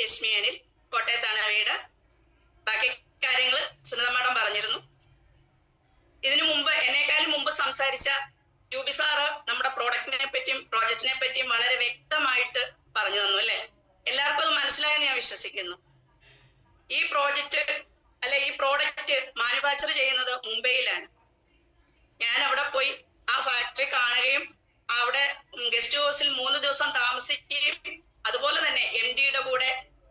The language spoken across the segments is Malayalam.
രശ്മി അനിൽ, കോട്ടയത്താണ് വീട്. ബാക്കി കാര്യങ്ങൾ സുനിത മാഡം പറഞ്ഞിരുന്നു. ഇതിനു മുമ്പ് എന്നെക്കാളും മുമ്പ് സംസാരിച്ച ജൂബി സാറ് നമ്മുടെ പ്രോഡക്റ്റിനെ പറ്റിയും പ്രോജക്റ്റിനെ പറ്റിയും വളരെ വ്യക്തമായിട്ട് പറഞ്ഞു തന്നു അല്ലെ. എല്ലാവർക്കും അത് മനസ്സിലായെന്ന് ഞാൻ വിശ്വസിക്കുന്നു. ഈ പ്രോഡക്റ്റ് മാനുഫാക്ചർ ചെയ്യുന്നത് മുംബൈയിലാണ്. ഞാൻ അവിടെ പോയി ആ ഫാക്ടറി കാണുകയും അവിടെ ഗസ്റ്റ് ഹൗസിൽ 3 ദിവസം താമസിക്കുകയും അതുപോലെ തന്നെ MD-യുടെ കൂടെ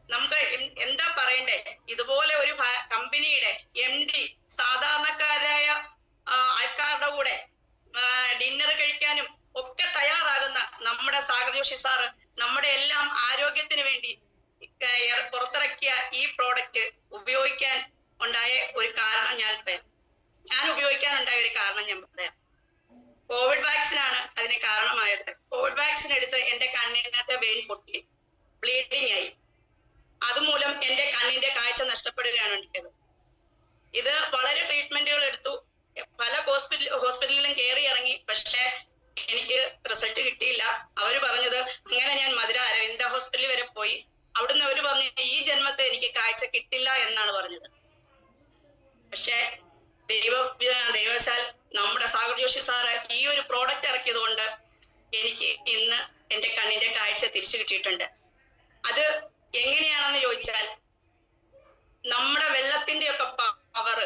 നമുക്ക് എന്താ പറയണ്ടേ, ഇതുപോലെ ഒരു കമ്പനിയുടെ MD സാധാരണക്കാരായ ആൾക്കാരുടെ കൂടെ ഡിന്നർ കഴിക്കാനും ഒക്കെ തയ്യാറാകുന്ന നമ്മുടെ സാഗർ ജോഷി സാറ് നമ്മുടെ എല്ലാം ആരോഗ്യത്തിന് വേണ്ടി പുറത്തിറക്കിയ ഈ പ്രോഡക്റ്റ് ഉപയോഗിക്കാൻ ഉണ്ടായ ഒരു കാരണം ഞാൻ പറയാം. കോവിഡ് വാക്സിൻ ആണ് അതിന് കാരണമായത്. കോവിഡ് വാക്സിൻ എടുത്ത് എന്റെ കണ്ണിനകത്തെ വെയിൻ പൊട്ടി, ബ്ലീഡിങ് ആയി. അതുമൂലം എന്റെ കണ്ണിന്റെ കാഴ്ച നഷ്ടപ്പെടുകയാണ് ഉണ്ടായത്. ഇത് വളരെ ട്രീറ്റ്മെന്റുകൾ എടുത്തു, പല ഹോസ്പിറ്റലിലും കയറി ഇറങ്ങി. പക്ഷെ എനിക്ക് റിസൾട്ട് കിട്ടിയില്ല. അവര് പറഞ്ഞത്, അങ്ങനെ ഞാൻ മധുര അരവിന്ദ ഹോസ്പിറ്റലിൽ വരെ പോയി. അവിടുന്ന് അവര് പറഞ്ഞു ഈ ജന്മത്തെ എനിക്ക് കാഴ്ച കിട്ടില്ല എന്നാണ് പറഞ്ഞത്. പക്ഷെ ദൈവവശാൽ നമ്മുടെ സാഗർ ജോഷി സാറ് ഈ ഒരു പ്രോഡക്റ്റ് ഇറക്കിയത് കൊണ്ട് എനിക്ക് ഇന്ന് എന്റെ കണ്ണിന്റെ കാഴ്ച തിരിച്ചു കിട്ടിയിട്ടുണ്ട്. അത് എങ്ങനെയാണെന്ന് ചോദിച്ചാൽ, നമ്മുടെ വെള്ളത്തിന്റെ ഒക്കെ പവർ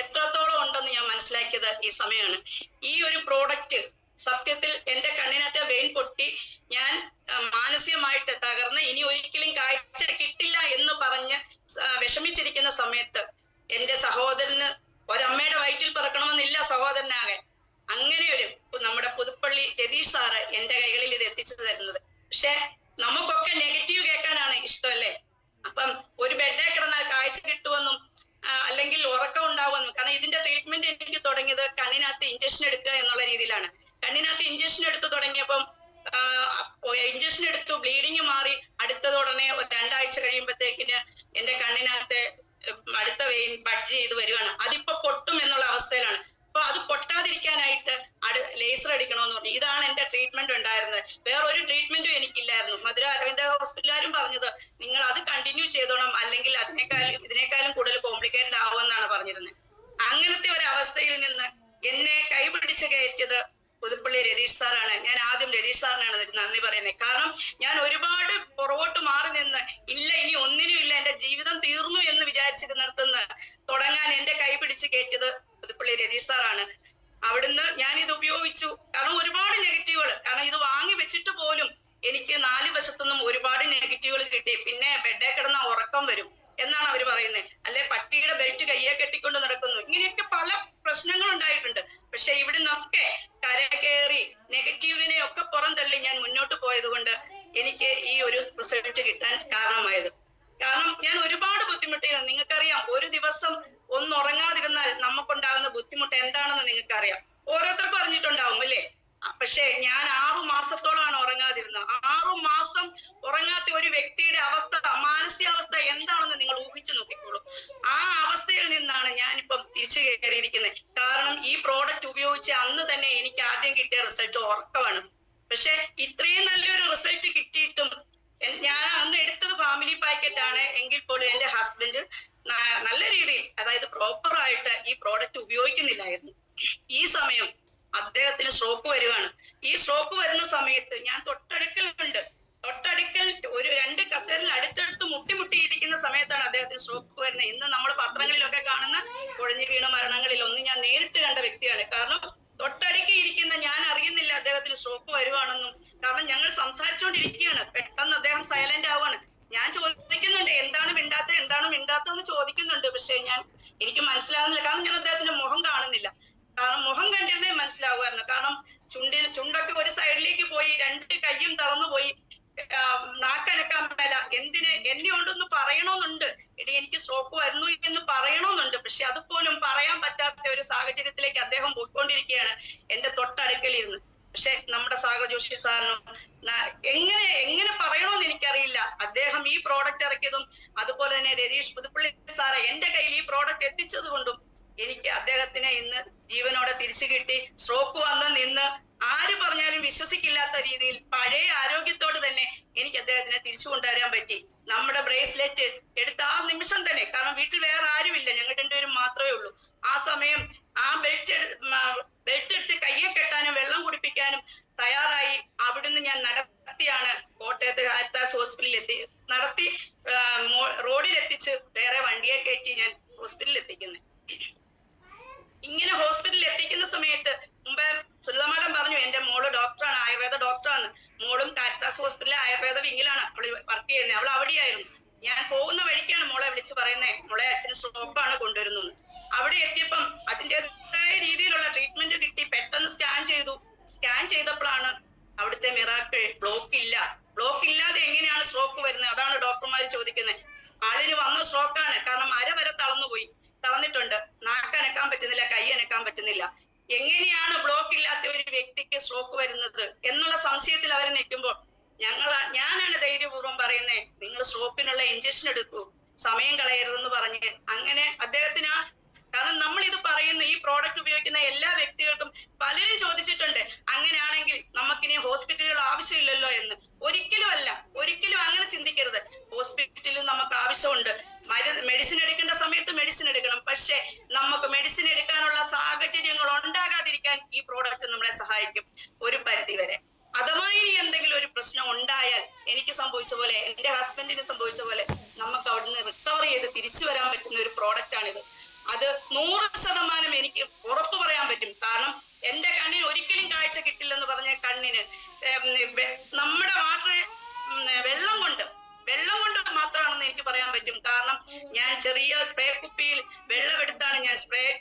എത്രത്തോളം ഉണ്ടെന്ന് ഞാൻ മനസ്സിലാക്കിയത് ഈ സമയമാണ്. ഈ ഒരു പ്രോഡക്റ്റ് സത്യത്തിൽ എന്റെ കണ്ണിനകത്തെ വെയിൻ പൊട്ടി ഞാൻ മാനസികമായിട്ട് തകർന്ന് ഇനി ഒരിക്കലും കാഴ്ച കിട്ടില്ല എന്ന് പറഞ്ഞ് വിഷമിച്ചിരിക്കുന്ന സമയത്ത് എന്റെ സഹോദരന്, ഒരമ്മയുടെ വയറ്റിൽ പിറക്കണമെന്നില്ല സഹോദരനാകാൻ, അങ്ങനെ ഒരു നമ്മുടെ പുതുപ്പള്ളി രതീഷ് സാറ് എന്റെ കൈകളിൽ ഇത് എത്തിച്ചു തരുന്നത്. പക്ഷെ നമുക്കൊക്കെ നെഗറ്റീവ് കേൾക്കാനാണ് ഇഷ്ടമല്ലേ. അപ്പം ഒരു ബെഡേ കിടന്നാൽ കാഴ്ച കിട്ടുമെന്നും അല്ലെങ്കിൽ ഉറക്കം ഉണ്ടാവുമെന്നും, കാരണം ഇതിന്റെ ട്രീറ്റ്മെന്റ് എനിക്ക് തുടങ്ങിയത് കണ്ണിനകത്ത് ഇഞ്ചക്ഷൻ എടുക്കുക എന്നുള്ള രീതിയിലാണ്. കണ്ണിനകത്ത് ഇഞ്ചക്ഷൻ എടുത്ത് തുടങ്ങിയപ്പം ഇഞ്ചക്ഷൻ എടുത്തു, ബ്ലീഡിങ് മാറി. അടുത്തതുടനെ 2 ആഴ്ച കഴിയുമ്പോഴത്തേക്കിന് എന്റെ കണ്ണിനകത്ത് അടുത്ത വെയിൻ ബഡ്ജ് ചെയ്ത് വരുവാണ്. അതിപ്പോ പൊട്ടും എന്നുള്ള അവസ്ഥയിലാണ്. അപ്പൊ അത് പൊട്ടാതിരിക്കാനായിട്ട് ലേസർ അടിക്കണമെന്ന് പറഞ്ഞു. ഇതാണ് എന്റെ ട്രീറ്റ്മെന്റ് ഉണ്ടായിരുന്നത്. വേറൊരു ട്രീറ്റ്മെന്റും എനിക്കില്ലായിരുന്നു. മധുര അരവിന്ദ ഹോസ്പിറ്റലുകാരും പറഞ്ഞത് നിങ്ങൾ അത് കണ്ടിന്യൂ ചെയ്തോണം, അല്ലെങ്കിൽ ഇതിനേക്കാളും കൂടുതൽ കോംപ്ലിക്കേറ്റഡ് ആവുമെന്നാണ് പറഞ്ഞിരുന്നത്. അങ്ങനത്തെ ഒരു അവസ്ഥയിൽ നിന്ന് എന്നെ കൈപിടിച്ച് കയറ്റിയത് പുതുപ്പള്ളി രതീഷ് സാറാണ്. ഞാൻ ആദ്യം രതീഷ് സാറിനാണ് നന്ദി പറയുന്നത്. കാരണം ഞാൻ ഒരുപാട് പുറകോട്ട് മാറി നിന്ന് ഇല്ല ഇനി ഒന്നിനും ഇല്ല, എന്റെ ജീവിതം തീർന്നു എന്ന് വിചാരിച്ചിരുന്നിടത്തുനിന്ന് തുടങ്ങാൻ എന്റെ കൈ പിടിച്ച് കയറ്റിയത് പുതുപ്പള്ളി രതീഷ് സാറാണ്. അവിടുന്ന് ഞാൻ ഇത് ഉപയോഗിച്ചു. കാരണം ഒരുപാട് നെഗറ്റീവുകൾ, കാരണം ഇത് വാങ്ങി വെച്ചിട്ട് പോലും എനിക്ക് 4 വശത്തുനിന്നും ഒരുപാട് നെഗറ്റീവുകൾ കിട്ടി. പിന്നെ ബെഡേ കിടന്ന ഉറക്കം വരും എന്നാണ് അവർ പറയുന്നത്. അല്ലെ പട്ടിയുടെ ബെൽറ്റ് കയ്യെ കെട്ടിക്കൊണ്ട് നടക്കുന്നു, ഇങ്ങനെയൊക്കെ പല പ്രശ്നങ്ങൾ ഉണ്ടായിട്ടുണ്ട്. പക്ഷെ ഇവിടുന്നൊക്കെ കരകയറി നെഗറ്റീവിനെ ഒക്കെ പുറന്തള്ളി ഞാൻ മുന്നോട്ട് പോയത് കൊണ്ട് എനിക്ക് ഈ ഒരു റിസൾട്ട് കിട്ടാൻ കാരണമായത്. കാരണം ഞാൻ ഒരുപാട് ബുദ്ധിമുട്ടിയിരുന്നു. നിങ്ങൾക്കറിയാം, ഒരു ദിവസം ഒന്ന് ഉറങ്ങാതിരുന്നാൽ നമുക്കുണ്ടാകുന്ന ബുദ്ധിമുട്ട് എന്താണെന്ന് നിങ്ങൾക്കറിയാം. ഓരോരുത്തർക്കും അറിഞ്ഞിട്ടുണ്ടാവും അല്ലേ. പക്ഷെ ഞാൻ 6 മാസത്തോളമാണ് ഉറങ്ങാതിരുന്നത്. 6 മാസം ഉറങ്ങാത്ത ഒരു വ്യക്തിയുടെ അവസ്ഥ, മാനസികാവസ്ഥ എന്താണെന്ന് നിങ്ങൾ ഊഹിച്ചു നോക്കിക്കോളൂ. ആ അവസ്ഥയിൽ നിന്നാണ് ഞാനിപ്പം തിരിച്ചു കയറിയിരിക്കുന്നത്. കാരണം ഈ പ്രോഡക്റ്റ് ഉപയോഗിച്ച് അന്ന് തന്നെ എനിക്ക് ആദ്യം കിട്ടിയ റിസൾട്ട് ഉറക്കമാണ്. പക്ഷെ ഇത്രയും നല്ലൊരു റിസൾട്ട് കിട്ടിയിട്ടും ഞാൻ അന്ന് എടുത്തത് ഫാമിലി പാക്കറ്റ് ആണ് എങ്കിൽ പോലും എന്റെ ഹസ്ബൻഡ് നല്ല രീതിയിൽ, അതായത് പ്രോപ്പറായിട്ട് ഈ പ്രോഡക്റ്റ് ഉപയോഗിക്കുന്നില്ലായിരുന്നു. ഈ സമയം അദ്ദേഹത്തിന് സ്ട്രോക്ക് വരുവാണ്. ഈ സ്ട്രോക്ക് വരുന്ന സമയത്ത് ഞാൻ തൊട്ടടുക്കൽ ഒരു 2 കസേരയിൽ അടുത്തടുത്ത് മുട്ടിയിരിക്കുന്ന സമയത്താണ് അദ്ദേഹത്തിന് സ്ട്രോക്ക് വരുന്നത്. ഇന്ന് നമ്മൾ പത്രങ്ങളിലൊക്കെ കാണുന്ന കുഴഞ്ഞു വീണ മരണങ്ങളിൽ ഒന്ന് ഞാൻ നേരിട്ട് കണ്ട വ്യക്തിയാണ്. കാരണം തൊട്ടടുക്കി ഇരിക്കുന്ന ഞാൻ അറിയുന്നില്ല അദ്ദേഹത്തിന് സ്ട്രോക്ക് വരുവാണെന്നും. കാരണം ഞങ്ങൾ സംസാരിച്ചുകൊണ്ടിരിക്കുകയാണ്, പെട്ടെന്ന് അദ്ദേഹം സൈലന്റ് ആവുകയാണ്. ഞാൻ ചോദിക്കുന്നുണ്ട് എന്താണ് മിണ്ടാത്തതെന്ന് ചോദിക്കുന്നുണ്ട്. പക്ഷെ എനിക്ക് മനസ്സിലാകുന്നില്ല. കാരണം ഞാൻ അദ്ദേഹത്തിന്റെ മുഖം കാണുന്നില്ല. കാരണം മുഖം കണ്ടിരുന്നേ മനസ്സിലാവുമായിരുന്നു. കാരണം ചുണ്ടൊക്കെ ഒരു സൈഡിലേക്ക് പോയി, 2 കൈയും തളർന്നുപോയി, നാക്കനക്കാൻ മേല. എന്നെ കൊണ്ടൊന്ന് പറയണമെന്നുണ്ട്, എനിക്ക് സ്ട്രോക്ക് വരുന്നു എന്ന് പറയണമെന്നുണ്ട്. പക്ഷെ അതുപോലും പറയാൻ പറ്റാത്ത ഒരു സാഹചര്യത്തിലേക്ക് അദ്ദേഹം പോയിക്കൊണ്ടിരിക്കുകയാണ് എന്റെ തൊട്ടടുക്കലിരുന്ന്. പക്ഷെ നമ്മുടെ സാഗർ ജോഷി സാറിനും എങ്ങനെ പറയണമെന്ന് എനിക്കറിയില്ല. അദ്ദേഹം ഈ പ്രോഡക്റ്റ് ഇറക്കിയതും അതുപോലെ തന്നെ രതീഷ് പുതുപ്പള്ളി സാറ് എന്റെ കയ്യിൽ ഈ പ്രോഡക്റ്റ് എത്തിച്ചത് കൊണ്ടും എനിക്ക് അദ്ദേഹത്തിനെ ഇന്ന് ജീവനോടെ തിരിച്ചു കിട്ടി. സ്ട്രോക്ക് വന്ന് നിന്ന് ആര് പറഞ്ഞാലും വിശ്വസിക്കില്ലാത്ത രീതിയിൽ പഴയ ആരോഗ്യത്തോട് തന്നെ എനിക്ക് അദ്ദേഹത്തിനെ തിരിച്ചു കൊണ്ടുവരാൻ പറ്റി. നമ്മുടെ ബ്രേസ്ലെറ്റ് എടുത്ത ആ നിമിഷം തന്നെ, കാരണം വീട്ടിൽ വേറെ ആരുമില്ല, ഞങ്ങൾ രണ്ടുപേരും മാത്രമേ ഉള്ളൂ. ആ സമയം ആ ബെൽറ്റ് എടുത്ത് കയ്യെ കെട്ടാനും വെള്ളം കുടിപ്പിക്കാനും തയ്യാറായി. അവിടുന്ന് ഞാൻ നടത്തിയാണ് കോട്ടയത്ത് കാരിത്താസ് ഹോസ്പിറ്റലിൽ നടത്തി റോഡിൽ എത്തിച്ച് വേറെ വണ്ടിയെ കയറ്റി ഞാൻ ഹോസ്പിറ്റലിൽ എത്തിക്കുന്നത്. ഇങ്ങനെ ഹോസ്പിറ്റലിൽ എത്തിക്കുന്ന സമയത്ത് മുമ്പേ സുനിത മാഡം പറഞ്ഞു എന്റെ മോള് ഡോക്ടറാണ്, ആയുർവേദ ഡോക്ടറാണ്. മോളും കാരിത്താസ് ഹോസ്പിറ്റലിലെ ആയുർവേദ വിങ്ങിലാണ് അവള് വർക്ക് ചെയ്യുന്നത്. അവൾ അവിടെയായിരുന്നു. ഞാൻ പോകുന്ന വഴിക്കാണ് മോളെ വിളിച്ച് പറയുന്നത്, മോളെ അച്ഛന് സ്ട്രോക്കാണ് കൊണ്ടുവരുന്നത്. അവിടെ എത്തിയപ്പം അതിൻ്റെതായ രീതിയിലുള്ള ട്രീറ്റ്മെന്റ് കിട്ടി. പെട്ടെന്ന് സ്കാൻ ചെയ്തു. സ്കാൻ ചെയ്തപ്പോഴാണ് അവിടുത്തെ മിറാക്കിൾ. ബ്ലോക്ക് ഇല്ലാതെ എങ്ങനെയാണ് സ്ട്രോക്ക് വരുന്നത്? അതാണ് ഡോക്ടർമാർ ചോദിക്കുന്നത്. ആളിന് വന്ന സ്ട്രോക്കാണ്, കാരണം അര വരെ തളർന്നിട്ടുണ്ട്. നാക്ക് അനക്കാൻ പറ്റുന്നില്ല, കൈ അനക്കാൻ പറ്റുന്നില്ല. എങ്ങനെയാണ് ബ്ലോക്ക് ഇല്ലാത്ത ഒരു വ്യക്തിക്ക് സ്ട്രോക്ക് വരുന്നത് എന്നുള്ള സംശയത്തിൽ അവർ നിൽക്കുമ്പോൾ ഞാനാണ് ധൈര്യപൂർവ്വം പറയുന്നത്, നിങ്ങൾ സ്ട്രോക്കിനുള്ള ഇഞ്ചക്ഷൻ എടുക്കൂ, സമയം കളയരുതെന്ന് പറഞ്ഞ്. അങ്ങനെ അദ്ദേഹത്തിന് കാരണം നമ്മൾ ഇത് പറയുന്ന ഈ പ്രോഡക്റ്റ് ഉപയോഗിക്കുന്ന എല്ലാ വ്യക്തികൾക്കും പലരും ചോദിച്ചിട്ടുണ്ട്, അങ്ങനെയാണെങ്കിൽ നമുക്കിനി ഹോസ്പിറ്റലുകൾ ആവശ്യമില്ലല്ലോ എന്ന്. ഒരിക്കലും അങ്ങനെ ചിന്തിക്കരുത്. ഹോസ്പിറ്റലിൽ നമുക്ക് ആവശ്യമുണ്ട്. മെഡിസിൻ എടുക്കേണ്ട സമയത്ത് മെഡിസിൻ എടുക്കണം. പക്ഷെ നമുക്ക് മെഡിസിൻ എടുക്കാനുള്ള സാഹചര്യങ്ങൾ ഉണ്ടാകാതിരിക്കാൻ ഈ പ്രോഡക്റ്റ് നമ്മളെ സഹായിക്കും ഒരു പരിധി വരെ. അഥവാ ഇനി എന്തെങ്കിലും ഒരു പ്രശ്നം ഉണ്ടായാൽ എനിക്ക് സംഭവിച്ച പോലെ, എന്റെ ഹസ്ബൻഡിന് സംഭവിച്ച പോലെ, നമുക്ക് അവിടുന്ന് റിക്കവർ ചെയ്ത് തിരിച്ചു വരാൻ പറ്റുന്ന ഒരു പ്രോഡക്റ്റ് ആണിത്. അത് 100% എനിക്ക് ഉറപ്പ് പറയാൻ പറ്റും. കാരണം എന്റെ കണ്ണിന് ഒരിക്കലും കാഴ്ച കിട്ടില്ലെന്ന് പറഞ്ഞ കണ്ണിന് നമ്മുടെ വെള്ളം കൊണ്ട് മാത്രമാണെന്ന് എനിക്ക് പറയാൻ പറ്റും. കാരണം ഞാൻ ചെറിയ സ്പ്രേ കുപ്പിയിൽ വെള്ളമെടുത്താണ് ഞാൻ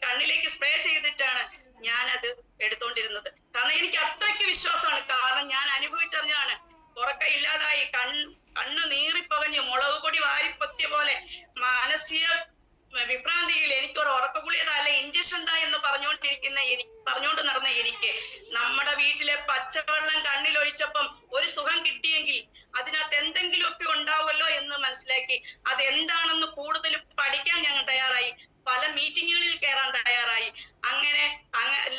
കണ്ണിലേക്ക് സ്പ്രേ ചെയ്തിട്ടാണ് ഞാനത് എടുത്തോണ്ടിരുന്നത്. കാരണം എനിക്ക് അത്രയ്ക്ക് വിശ്വാസമാണ്. കാരണം ഞാൻ അനുഭവിച്ചറിഞ്ഞാണ്. ഉറക്കം ഇല്ലാതായി, കണ്ണ് നീറിപ്പകഞ്ഞു, മുളക് പൊടി വാരിപ്പൊത്തിയ പോലെ മാനസിക വിഭ്രാന്തിയിൽ എനിക്കൊരു ഉറക്കഗുളികതല്ല ഇഞ്ചക്ഷൻ എന്താ എന്ന് പറഞ്ഞുകൊണ്ട് നടന്ന എനിക്ക് നമ്മുടെ വീട്ടിലെ പച്ചവെള്ളം കണ്ണിലൊഴിച്ചപ്പം ഒരു സുഖം കിട്ടിയെങ്കിൽ അതിനകത്ത് എന്തെങ്കിലുമൊക്കെ ഉണ്ടാവുമല്ലോ എന്ന് മനസ്സിലാക്കി അതെന്താണെന്ന് കൂടുതൽ പഠിക്കാൻ ഞങ്ങൾ തയ്യാറായി. പല മീറ്റിങ്ങുകളിൽ കയറാൻ തയ്യാറായി. അങ്ങനെ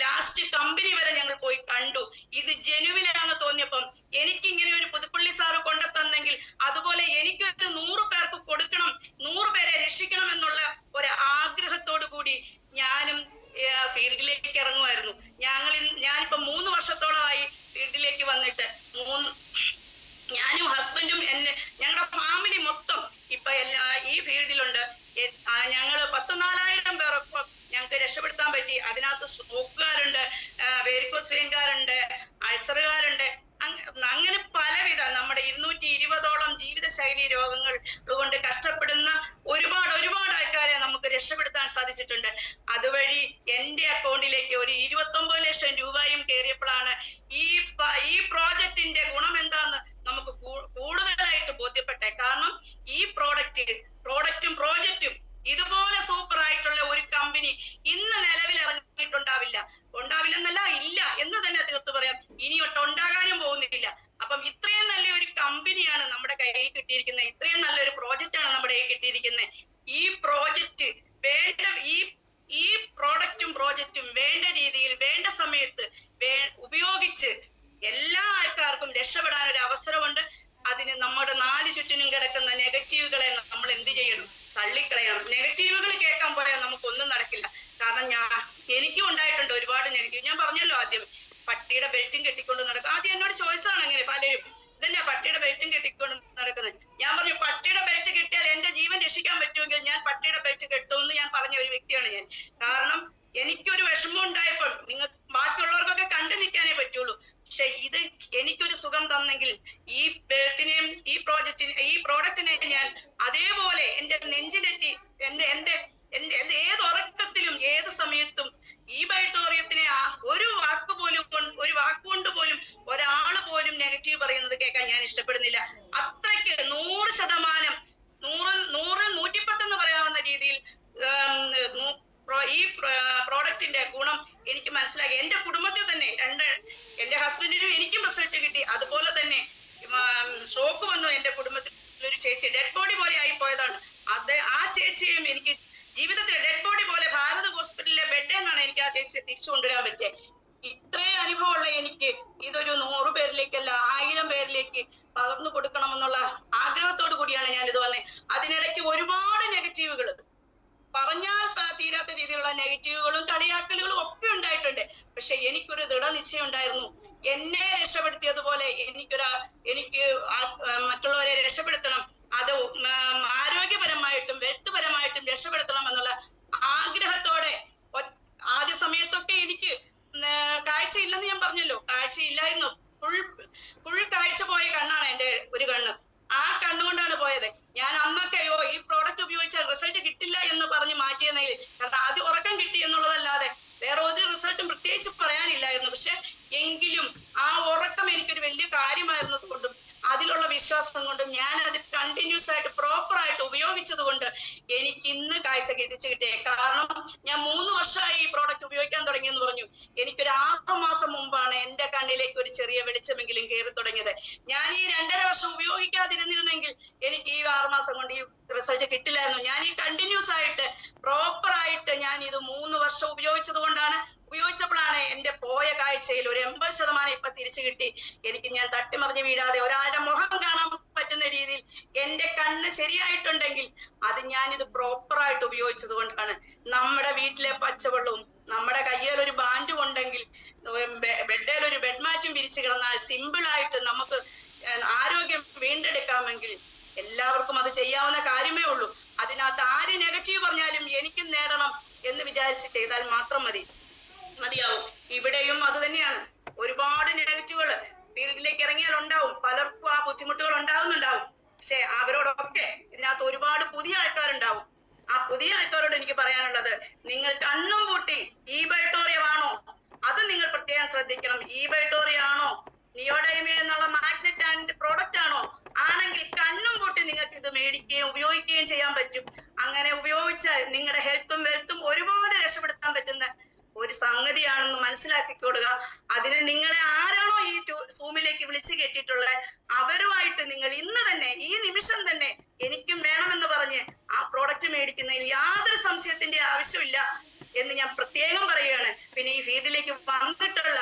ലാസ്റ്റ് കമ്പനി വരെ ഞങ്ങൾ പോയി കണ്ടു. ഇത് ജെനുവിനാണെന്ന് തോന്നിയപ്പം എനിക്കിങ്ങനെ ഒരു പുതുപ്പള്ളി സാറ് കൊണ്ടെത്തന്നെങ്കിൽ അതുപോലെ എനിക്കൊരു 100 പേർക്ക് കൊടുക്കണം, 100 പേരെ രക്ഷിക്കണം എന്നുള്ള ഒരു ആഗ്രഹത്തോടു കൂടി ഞാനും ഫീൽഡിലേക്ക് ഇറങ്ങുമായിരുന്നു. ഞാനിപ്പോ 3 വർഷത്തോളമായി ഫീൽഡിലേക്ക് വന്നിട്ട്. ഞാനും ഹസ്ബൻഡും ഞങ്ങളുടെ ഫാമിലി മൊത്തം ഇപ്പൊ ഈ ഫീൽഡിലുണ്ട്. ഞങ്ങള് 14,000 പേരൊപ്പം ഞങ്ങൾക്ക് രക്ഷപ്പെടുത്താൻ പറ്റി. അതിനകത്ത് സ്ട്രോക്കുകാരുണ്ട്, വെരിക്കോസ് വെയിൻകാരുണ്ട്, അൾസറുകാരുണ്ട്, അങ്ങനെ പലവിധ നമ്മുടെ 220ഓളം ജീവിതശൈലി രോഗങ്ങൾ കൊണ്ട് കഷ്ടപ്പെടുന്ന ഒരുപാട് ആൾക്കാരെ നമുക്ക് രക്ഷപ്പെടുത്താൻ സാധിച്ചിട്ടുണ്ട്. അതുവഴി എന്റെ അക്കൗണ്ടിലേക്ക് ഒരു 29 ലക്ഷം രൂപയും കയറിയപ്പോഴാണ് ഈ പ്രോജക്റ്റിന്റെ ഗുണം എന്താന്ന് നമുക്ക് കൂടുതലായിട്ട് ബോധ്യപ്പെട്ടെ. കാരണം ഈ പ്രോഡക്റ്റും പ്രോജക്റ്റും ഇതുപോലെ സൂപ്പർ ആയിട്ടുള്ള ഒരു കമ്പനി ഇന്ന് നിലവിൽ ഉണ്ടാവില്ലെന്നല്ല, ഇല്ല എന്ന് തന്നെ തീർത്തു പറയാം. ഇനിയൊട്ട് ഉണ്ടാകാനും പോകുന്നില്ല. അപ്പം ഇത്രയും നല്ലൊരു കമ്പനിയാണ് നമ്മുടെ കയ്യിൽ കിട്ടിയിരിക്കുന്നത്, ഇത്രയും നല്ലൊരു പ്രോജക്റ്റ് ആണ് നമ്മുടെ കയ്യിൽ കിട്ടിയിരിക്കുന്നത്. ഈ പ്രോജക്റ്റ് ഈ പ്രോജക്റ്റും വേണ്ട രീതിയിൽ വേണ്ട സമയത്ത് ഉപയോഗിച്ച് എല്ലാ ആൾക്കാർക്കും രക്ഷപ്പെടാൻ ഒരു അവസരമുണ്ട്. അതിന് നമ്മുടെ 4 ചുറ്റിനും കിടക്കുന്ന നെഗറ്റീവുകളെ നമ്മൾ എന്ത് ചെയ്യണം? തള്ളിക്കളയണം. നെഗറ്റീവുകൾ കേൾക്കാൻ പോയാൽ നമുക്കൊന്നും നടക്കില്ല. കാരണം എനിക്കും ഉണ്ടായിട്ടുണ്ട് ഒരുപാട് നെഗറ്റീവ്. ഞാൻ പറഞ്ഞല്ലോ ആദ്യം പട്ടിയുടെ ബെൽറ്റും കെട്ടിക്കൊണ്ട് നടക്കും. ആദ്യം എന്നോട് ചോദിച്ചതാണ് അങ്ങനെ പലരും, ഇതന്നെയാ പട്ടിയുടെ ബെൽറ്റും കെട്ടിക്കൊണ്ട് നടക്കുന്നത്. ഞാൻ പറഞ്ഞു പട്ടിയുടെ ബെൽറ്റ് കെട്ടിയാൽ എന്റെ ജീവൻ രക്ഷിക്കാൻ പറ്റുമെങ്കിൽ ഞാൻ പട്ടിയുടെ ബെൽറ്റ് കെട്ടുമെന്ന് ഞാൻ പറഞ്ഞ ഒരു വ്യക്തിയാണ് ഞാൻ. കാരണം എനിക്കൊരു വിഷമം ഉണ്ടായപ്പോൾ ബാക്കിയുള്ളവർക്കൊക്കെ കണ്ടു നിൽക്കാനേ പറ്റുള്ളൂ. പക്ഷെ ഇത് എനിക്കൊരു സുഖം തന്നെങ്കിൽ ഈ ബെൽറ്റിനെയും ഈ പ്രോഡക്റ്റിനെയും ഞാൻ അതേപോലെ എന്റെ നെഞ്ചിലെത്തി എന്റെ ഏത് ഉറക്കത്തിലും ഏത് സമയത്തും ഈ ബൈറ്റോറിയത്തിനെ ഒരു വാക്കുകൊണ്ട് പോലും ഒരാള് പോലും നെഗറ്റീവ് പറയുന്നത് കേൾക്കാൻ ഞാൻ ഇഷ്ടപ്പെടുന്നില്ല. അത്രയ്ക്ക് 100% 110 എന്ന് പറയാവുന്ന രീതിയിൽ ഈ പ്രോഡക്റ്റിന്റെ ഗുണം എനിക്ക് മനസ്സിലാക്കി. എന്റെ കുടുംബത്തിൽ തന്നെ എന്റെ ഹസ്ബൻഡിനും എനിക്കും റിസൾട്ട് കിട്ടി. അതുപോലെ തന്നെ സ്ട്രോക്ക് വന്നു എന്റെ കുടുംബത്തിൽ ഒരു ചേച്ചി ഡെഡ് ബോഡി പോലെ ആയി പോയതാണ്. ആ ചേച്ചിയും എനിക്ക് ജീവിതത്തിൽ ഡെഡ് ബോഡി പോലെ ഭാരത് ഹോസ്പിറ്റലിലെ ബെഡ് എന്നാണ് എനിക്ക് ആ ചേച്ചിയെ തിരിച്ചു കൊണ്ടുവരാൻ പറ്റിയത്. ഇത്രയും അനുഭവമുള്ള എനിക്ക് ഇതൊരു 100 പേരിലേക്കല്ല 1000 പേരിലേക്ക് പകർന്നു കൊടുക്കണമെന്നുള്ള ആഗ്രഹത്തോടു കൂടിയാണ് ഞാനിത് വന്നത്. അതിനിടയ്ക്ക് ഒരുപാട് നെഗറ്റീവുകൾ, പറഞ്ഞാൽ തീരാത്ത രീതിയിലുള്ള നെഗറ്റീവുകളും കളിയാക്കലുകളും ഒക്കെ ഉണ്ടായിട്ടുണ്ട്. പക്ഷെ എനിക്കൊരു ദൃഢനിശ്ചയം ഉണ്ടായിരുന്നു. എന്നെ രക്ഷപ്പെടുത്തിയതുപോലെ എനിക്ക് മറ്റുള്ളവരെ രക്ഷപ്പെടുത്തണം, അത് ആരോഗ്യപരമായിട്ടും വ്യക്തിപരമായിട്ടും രക്ഷപ്പെടുത്തണം എന്നുള്ള ആഗ്രഹത്തോടെ. ആദ്യ സമയത്തൊക്കെ എനിക്ക് കാഴ്ചയില്ലെന്ന് ഞാൻ പറഞ്ഞല്ലോ, കാഴ്ചയില്ലായിരുന്നു. ഫുൾ കാഴ്ച പോയ കണ്ണാണ് എന്റെ ഒരു കണ്ണ്. ആ കണ്ണുകൊണ്ടാണ് പോയത്. ഞാൻ അന്നൊക്കെ ഈ പ്രോഡക്റ്റ് ഉപയോഗിച്ചാൽ റിസൾട്ട് കിട്ടില്ല എന്ന് പറഞ്ഞ് മാറ്റിയെന്നെങ്കിൽ, കാരണം ആദ്യം ഉറക്കം കിട്ടി എന്നുള്ളതല്ലാതെ വേറെ ഒരു റിസൾട്ടും പ്രത്യേകിച്ച് പറയാനില്ലായിരുന്നു. പക്ഷെ എങ്കിലും ആ ഉറക്കം എനിക്കൊരു വലിയ കാര്യമായിരുന്നത് കൊണ്ടും അതിലുള്ള വിശ്വാസം കൊണ്ടും ഞാൻ അത് കണ്ടിന്യൂസ് ആയിട്ട് പ്രോപ്പർ ആയിട്ട് ഉപയോഗിച്ചത് കൊണ്ട് എനിക്ക് ഇന്ന് കാഴ്ച തിരിച്ചു കിട്ടിയേ. കാരണം ഞാൻ 3 വർഷമായി ഈ പ്രോഡക്റ്റ് ഉപയോഗിക്കാൻ തുടങ്ങിയെന്ന് പറഞ്ഞു. എനിക്കൊരു 6 മാസം മുമ്പാണ് എന്റെ കണ്ണിലേക്ക് ഒരു ചെറിയ വെളിച്ചമെങ്കിലും കയറി തുടങ്ങിയത്. ഞാൻ ഈ 2.5 വർഷം ഉപയോഗിക്കാതിരുന്നിരുന്നെങ്കിൽ എനിക്ക് ഈ 6 മാസം കൊണ്ട് ഈ റിസൾട്ട് കിട്ടില്ലായിരുന്നു. ഞാൻ ഈ കണ്ടിന്യൂസ് ആയിട്ട് പ്രോപ്പർ ആയിട്ട് ഞാൻ ഇത് 3 വർഷം ഉപയോഗിച്ചപ്പോഴാണ് എന്റെ പോയ കാഴ്ചയിൽ ഒരു 80% ഇപ്പൊ തിരിച്ചു കിട്ടി. എനിക്ക് ഞാൻ തട്ടിമറിഞ്ഞ് വീഴാതെ ഒരാളുടെ മുഖം കാണാൻ പറ്റുന്ന രീതിയിൽ എന്റെ കണ്ണ് ശരിയായിട്ടുണ്ടെങ്കിൽ അത് ഞാനിത് പ്രോപ്പർ ആയിട്ട് ഉപയോഗിച്ചത് കൊണ്ടാണ്. നമ്മുടെ വീട്ടിലെ പച്ചവെള്ളവും നമ്മുടെ കയ്യിൽ ഒരു ബാൻഡും ഉണ്ടെങ്കിൽ, ബെഡിൽ ഒരു ബെഡ് മാറ്റും വിരിച്ചു കിടന്നാൽ സിമ്പിൾ ആയിട്ട് നമുക്ക് ആരോഗ്യം വീണ്ടെടുക്കാമെങ്കിൽ എല്ലാവർക്കും അത് ചെയ്യാവുന്ന കാര്യമേ ഉള്ളൂ. അതിനകത്ത് ആര് നെഗറ്റീവ് പറഞ്ഞാലും എനിക്കും നേടണം എന്ന് വിചാരിച്ച് ചെയ്താൽ മാത്രം മതിയാവും. ഇവിടെയും അത് തന്നെയാണ്. ഒരുപാട് നെഗറ്റീവുകൾ ഫീൽഡിലേക്ക് ഇറങ്ങിയാൽ ഉണ്ടാവും. പലർക്കും ആ ബുദ്ധിമുട്ടുകൾ ഉണ്ടാവുന്നുണ്ടാവും. പക്ഷെ അവരോടൊക്കെ ഇതിനകത്ത് ഒരുപാട് പുതിയ ആൾക്കാരുണ്ടാവും. ആ പുതിയ ആൾക്കാരോട് എനിക്ക് പറയാനുള്ളത്, നിങ്ങൾ കണ്ണും പൂട്ടി ഇബൈട്ടോറിയമാണോ അത് നിങ്ങൾ പ്രത്യേകം ശ്രദ്ധിക്കണം. ഇബൈട്ടോറിയ നിയോഡൈമിയ എന്നുള്ള മാഗ്നറ്റ് ആൻഡ് പ്രോഡക്റ്റ് ആണെങ്കിൽ കണ്ണും പൂട്ടി നിങ്ങൾക്ക് ഇത് മേടിക്കുകയും ഉപയോഗിക്കുകയും ചെയ്യാൻ പറ്റും. അങ്ങനെ ഉപയോഗിച്ചാൽ നിങ്ങളുടെ ഹെൽത്തും വെൽത്തും ഒരുപോലെ രക്ഷപ്പെടുത്താൻ പറ്റുന്ന ഒരു സംഗതിയാണെന്ന് മനസ്സിലാക്കിക്കൊടുക. അതിന് നിങ്ങളെ ആരാണോ ഈ സൂമിലേക്ക് വിളിച്ചു കയറ്റിയിട്ടുള്ളത് അവരുമായിട്ട് നിങ്ങൾ ഇന്ന് തന്നെ ഈ നിമിഷം തന്നെ എനിക്കും വേണമെന്ന് പറഞ്ഞ് ആ പ്രോഡക്റ്റ് മേടിക്കുന്നതിൽ യാതൊരു സംശയത്തിന്റെ ആവശ്യമില്ല എന്ന് ഞാൻ പ്രത്യേകം പറയുകയാണ്. പിന്നെ ഈ ഫീൽഡിലേക്ക് വന്നിട്ടുള്ള,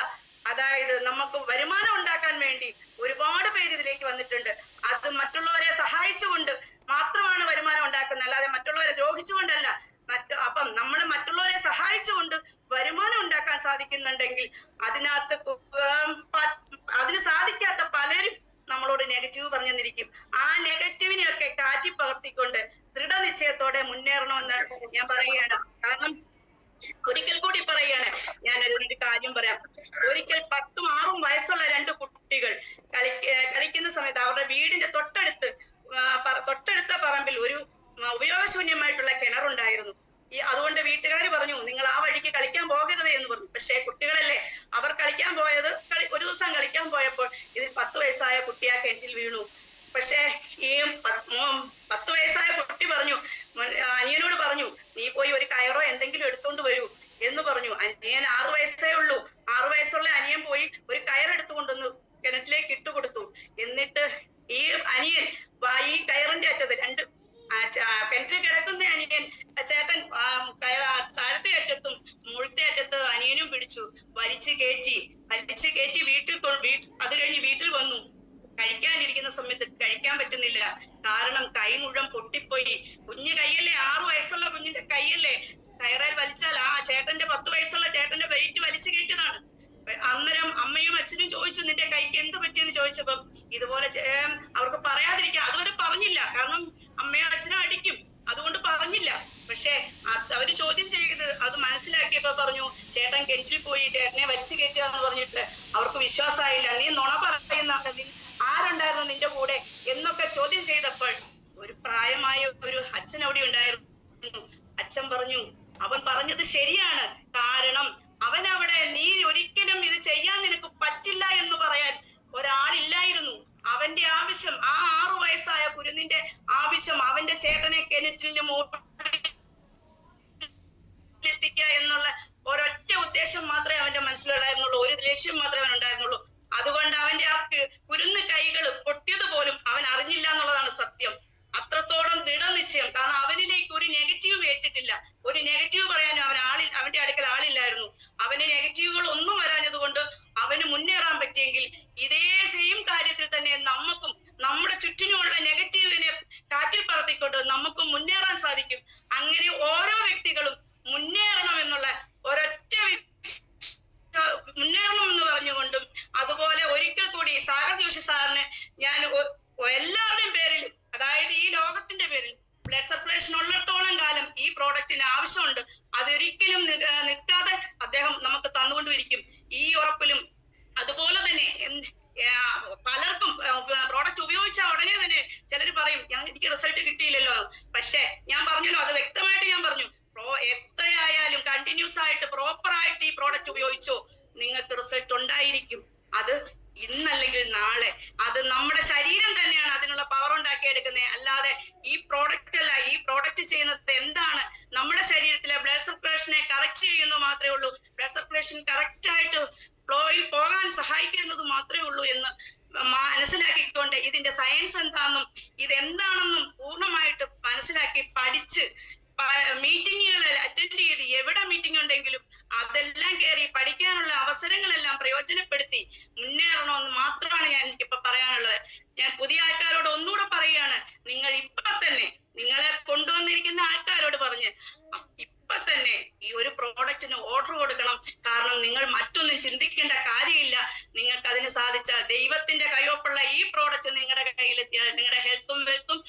അതായത് നമുക്ക് വരുമാനം ഉണ്ടാക്കാൻ വേണ്ടി ഒരുപാട് പേര് ഇതിലേക്ക് വന്നിട്ടുണ്ട്. അത് മറ്റുള്ളവരെ സഹായിച്ചുകൊണ്ട് മാത്രമാണ് വരുമാനം ഉണ്ടാക്കുന്നത്, അല്ലാതെ മറ്റുള്ളവരെ ദ്രോഹിച്ചുകൊണ്ടല്ല. അപ്പം നമ്മൾ മറ്റുള്ളവരെ സഹായിച്ചുകൊണ്ട് വരുമാനം ഉണ്ടാക്കാൻ സാധിക്കുന്നുണ്ടെങ്കിൽ അതിന് സാധിക്കാത്ത പലരും നമ്മളോട് നെഗറ്റീവ് പറഞ്ഞെന്നിരിക്കും. ആ നെഗറ്റീവിനെയൊക്കെ കാറ്റി പകർത്തിക്കൊണ്ട് ദൃഢനിശ്ചയത്തോടെ മുന്നേറണമെന്ന് ഞാൻ പറയുകയാണ്. കാരണം ഒരിക്കൽ കൂടി പറയുകയാണ്, ഞാനൊരു കാര്യം പറയാം. ഒരിക്കൽ 10ഉം 6ഉം വയസ്സുള്ള 2 കുട്ടികൾ കളിക്കുന്ന സമയത്ത് അവരുടെ വീടിന്റെ തൊട്ടടുത്ത പറമ്പിൽ ഒരു ഉപയോഗശൂന്യമായിട്ടുള്ള കിണറുണ്ടായിരുന്നു. അതുകൊണ്ട് വീട്ടുകാർ പറഞ്ഞു, നിങ്ങൾ ആ വഴിക്ക് കളിക്കാൻ പോകരുത് എന്ന് പറഞ്ഞു. പക്ഷേ കുട്ടികളല്ലേ, അവർ കളിക്കാൻ പോയത്, ഒരു ദിവസം കളിക്കാൻ പോയപ്പോൾ ഇതിൽ 10 വയസ്സായ കുട്ടി ആ കിണറ്റിൽ വീണു. പക്ഷേ ഈ 10 വയസ്സായ കുട്ടി പറഞ്ഞു, അനിയനോട് പറഞ്ഞു, നീ പോയി ഒരു കയറോ എന്തെങ്കിലും എടുത്തോണ്ട് വരൂ എന്ന് പറഞ്ഞു. അനിയൻ 6 വയസ്സേ ഉള്ളൂ. 6 വയസ്സുള്ള അനിയൻ പോയി ഒരു കയറെടുത്തുകൊണ്ടൊന്ന് കിണറ്റിലേക്ക് ഇട്ടുകൊടുത്തു. എന്നിട്ട് ഈ അനിയൻ ഈ കയറിന്റെ അറ്റത്ത് കിണറ്റിൽ കിടക്കുന്ന അനിയൻ, ചേട്ടൻ താഴത്തെ അറ്റത്തും മുഴത്തെ അറ്റത്ത് അനിയനും പിടിച്ചു വലിച്ചു കയറ്റി അത് കഴിഞ്ഞ് വീട്ടിൽ വന്നു. കഴിക്കാനിരിക്കുന്ന സമയത്ത് കഴിക്കാൻ പറ്റുന്നില്ല. കാരണം കൈ മുഴുവൻ പൊട്ടിപ്പോയി. കുഞ്ഞു കൈയല്ലേ, 6 വയസ്സുള്ള കുഞ്ഞിന്റെ കൈയല്ലേ, കയറേൽ വലിച്ചാൽ ആ ചേട്ടന്റെ 10 വയസ്സുള്ള ചേട്ടന്റെ വെയിറ്റ് വലിച്ചു കയറ്റിയതാണ്. അന്നേരം അമ്മയും അച്ഛനും ചോദിച്ചു, നിന്റെ കൈക്ക് എന്ത് പറ്റിയെന്ന് ചോദിച്ചപ്പം ഇതുപോലെ അവർക്ക് പറയാതിരിക്കാം. അതുവരെ പറഞ്ഞില്ല, കാരണം അമ്മയും അച്ഛനും അടിക്കും, അതുകൊണ്ട് പറഞ്ഞില്ല. പക്ഷെ അവര് ചോദ്യം ചെയ്ത് അത് മനസ്സിലാക്കിയപ്പോ പറഞ്ഞു, ചേട്ടൻ കിണറ്റിൽ പോയി ചേട്ടനെ വലിച്ചു കയറ്റുക പറഞ്ഞിട്ട് അവർക്ക് വിശ്വാസമായില്ല. നീ നുണ പറയുന്ന, ആരുണ്ടായിരുന്നു നിന്റെ കൂടെ എന്നൊക്കെ ചോദ്യം ചെയ്തപ്പോൾ ഒരു പ്രായമായ ഒരു അച്ഛൻ അവിടെ ഉണ്ടായിരുന്നു. അച്ഛൻ പറഞ്ഞു, അവൻ പറഞ്ഞത് ശരിയാണ്. കാരണം അവനവിടെ നീ ഒരിക്കലും ഇത് ചെയ്യാൻ നിനക്ക് പറ്റില്ല എന്ന് പറയാൻ ഒരാളില്ലായിരുന്നു. അവന്റെ ആവശ്യം, ആ 6 വയസ്സായ കുരുന്നിന്റെ ആവശ്യം അവന്റെ ചേട്ടനെ കിണറ്റിന്റെ എത്തിക്കുക എന്നുള്ള ഒരൊറ്റ ഉദ്ദേശം മാത്രമേ അവന്റെ മനസ്സിലുണ്ടായിരുന്നുള്ളൂ, ഒരു ലക്ഷ്യം മാത്രമേ അവൻ ഉണ്ടായിരുന്നുള്ളൂ. അതുകൊണ്ട് അവന്റെ ആ കുരുന്ന് കൈകൾ പൊട്ടിയത് പോലും അവൻ അറിഞ്ഞില്ല എന്നുള്ളതാണ് സത്യം. അത്രത്തോളം ദൃഢനിശ്ചയം. കാരണം അവനിലേക്ക് ഒരു നെഗറ്റീവ് ഏറ്റിട്ടില്ല. ഒരു നെഗറ്റീവ് പറയാനും അവന്റെ അടുക്കൽ ആളില്ലായിരുന്നു. അവന് നെഗറ്റീവുകൾ ഒന്നും വരാഞ്ഞത് കൊണ്ട് നമുക്കും നമ്മുടെ ചുറ്റിനുമുള്ള നെഗറ്റീവിനെ കാറ്റിൽ പറത്തിക്കൊണ്ട് നമുക്ക് മുന്നേറാൻ സാധിക്കും. അങ്ങനെ ഓരോ വ്യക്തികളും മുന്നേറണം എന്നുള്ള ഒരൊറ്റ മുന്നേറണം എന്ന് പറഞ്ഞുകൊണ്ടും, അതുപോലെ ഒരിക്കൽ കൂടി സാഗർ ജോഷി സാറിന് ഞാൻ എല്ലാവരുടെയും പേരിൽ, അതായത് ഈ ലോകത്തിന്റെ പേരിൽ, ബ്ലഡ് സർക്കുലേഷൻ ഉള്ളിടത്തോളം കാലം ഈ പ്രോഡക്റ്റിന് ആവശ്യമുണ്ട്. അതൊരിക്കലും നിൽക്കാതെ അദ്ദേഹം നമുക്ക് തന്നുകൊണ്ടിരിക്കും ഈ ഉറപ്പിലും. അതുപോലെ തന്നെ പലർക്കും പ്രോഡക്റ്റ് ഉപയോഗിച്ച ഉടനെ തന്നെ ചിലർ പറയും എനിക്ക് റിസൾട്ട് കിട്ടിയില്ലല്ലോ. പക്ഷെ ഞാൻ പറഞ്ഞല്ലോ, അത് വ്യക്തമായിട്ട് ഞാൻ പറഞ്ഞു, എത്രയായാലും കണ്ടിന്യൂസ് ആയിട്ട് പ്രോപ്പർ ആയിട്ട് ഈ പ്രോഡക്റ്റ് ഉപയോഗിച്ചോ, നിങ്ങൾക്ക് റിസൾട്ട് ഉണ്ടായിരിക്കും. അത് ഇന്നല്ലെങ്കിൽ നാളെ. അത് നമ്മുടെ ശരീരം തന്നെയാണ് അതിനുള്ള പവർ ഉണ്ടാക്കിയെടുക്കുന്നത്. അല്ലാതെ ഈ പ്രോഡക്റ്റ് അല്ല. ഈ പ്രോഡക്റ്റ് ചെയ്യുന്നത് എന്താണ്? നമ്മുടെ ശരീരത്തിലെ ബ്ലഡ് സർക്കുലേഷനെ കറക്റ്റ് ചെയ്യുന്നത് മാത്രമേ ഉള്ളൂ. ബ്ലഡ് സർക്കുലേഷൻ കറക്റ്റ് ആയിട്ട് ഫ്ലോയിൽ പോകാൻ സഹായിക്കുന്നത് മാത്രമേ ഉള്ളൂ എന്ന് മനസ്സിലാക്കിക്കൊണ്ട് ഇതിന്റെ സയൻസ് എന്താണെന്നും ഇതെന്താണെന്നും പൂർണ്ണമായിട്ട് മനസ്സിലാക്കി പഠിച്ച് മീറ്റിങ്ങുകളിൽ അറ്റൻഡ് ചെയ്ത്, എവിടെ മീറ്റിംഗ് ഉണ്ടെങ്കിലും അതെല്ലാം കയറി പഠിക്കാനുള്ള അവസരങ്ങളെല്ലാം പ്രയോജനപ്പെടുത്തി മുന്നേറണമെന്ന് മാത്രമാണ് എനിക്കിപ്പോ പറയാനുള്ളത്. ഞാൻ പുതിയ ആൾക്കാരോട് ഒന്നുകൂടെ പറയുകയാണ്, നിങ്ങൾ ഇപ്പൊ തന്നെ നിങ്ങളെ കൊണ്ടുവന്നിരിക്കുന്ന ആൾക്കാരോട് പറഞ്ഞ് ഇപ്പൊ തന്നെ ഈ ഒരു പ്രോഡക്റ്റിന് ഓർഡർ കൊടുക്കണം. കാരണം നിങ്ങൾ മറ്റൊന്നും ചിന്തിക്കേണ്ട കാര്യമില്ല. നിങ്ങൾക്ക് അതിന് സാധിച്ചാൽ ദൈവത്തിന്റെ കയ്യൊപ്പുള്ള ഈ പ്രോഡക്റ്റ് നിങ്ങളുടെ കയ്യിലെത്തിയാൽ നിങ്ങളുടെ ഹെൽത്തും വെൽത്തും